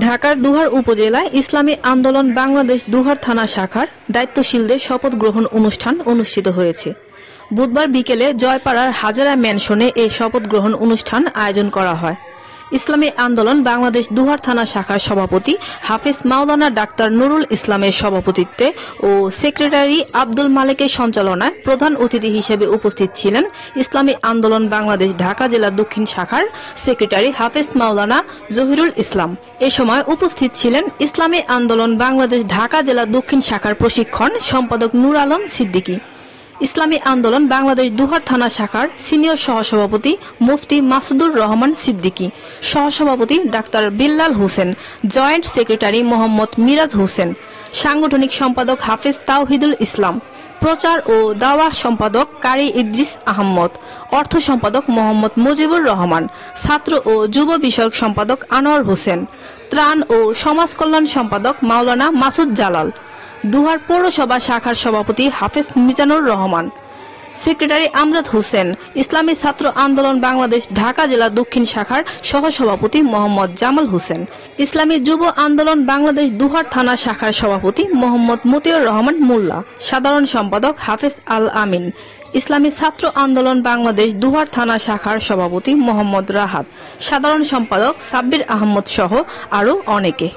ঢাকার দুহার উপজেলায় ইসলামী আন্দোলন বাংলাদেশ দুহার থানা শাখার দায়িত্বশীলদের শপথ গ্রহণ অনুষ্ঠান অনুষ্ঠিত হয়েছে। বুধবার বিকেলে জয়পাড়ার হাজারা ম্যানশনে এই শপথ গ্রহণ অনুষ্ঠান আয়োজন করা হয়। ইসলামী আন্দোলন বাংলাদেশ দুহার থানা শাখার সভাপতি হাফিজ মাওলানা ডাক্তার নুরুল ইসলামের সভাপতিত্বে ও সেক্রেটারি আব্দুল মালেকের সঞ্চালনায় প্রধান অতিথি হিসেবে উপস্থিত ছিলেন ইসলামী আন্দোলন বাংলাদেশ ঢাকা জেলা দক্ষিণ শাখার সেক্রেটারি হাফিজ মাওলানা জহিরুল ইসলাম। এ সময় উপস্থিত ছিলেন ইসলামী আন্দোলন বাংলাদেশ ঢাকা জেলা দক্ষিণ শাখার প্রশিক্ষণ সম্পাদক নূর আলম সিদ্দিকী, ইসলামী আন্দোলন বাংলাদেশ দুহার থানা শাখার সিনিয়র সহসভাপতি মুফতি মাসুদুর রহমান সিদ্দিকী, সহসভাপতি doctor Billal Hossain, joint secretary Mohammad Miraj Hossain, সাংগঠনিক সম্পাদক হাফিজ তাওহিদুল ইসলাম, প্রচার ও দাওয়া সম্পাদক কারি ইদ্রিস আহমদ, অর্থ সম্পাদক মোহাম্মদ মুজিবুর রহমান, ছাত্র ও যুব বিষয়ক সম্পাদক আনোয়ার হোসেন, ত্রাণ ও সমাজ কল্যাণ সম্পাদক মাওলানা মাসুদ জালাল, দুহার পৌরসভা শাখার সভাপতি হাফেজ মিজানুর রহমান, সেক্রেটারি আমজাদ হোসেন, ইসলামী ছাত্র আন্দোলন বাংলাদেশ ঢাকা জেলা দক্ষিণ শাখার সহসভাপতি মোহাম্মদ জামাল হোসেন, ইসলামী যুব আন্দোলন বাংলাদেশ দুহার থানা শাখার সভাপতি মোহাম্মদ মতিউর রহমান মোল্লা, সাধারণ সম্পাদক হাফেজ আল আমিন, ইসলামী ছাত্র আন্দোলন বাংলাদেশ দুহার থানা শাখার সভাপতি মোহাম্মদ রাহাত, সাধারণ সম্পাদক সাব্বির আহমদ সহ আরও অনেকে।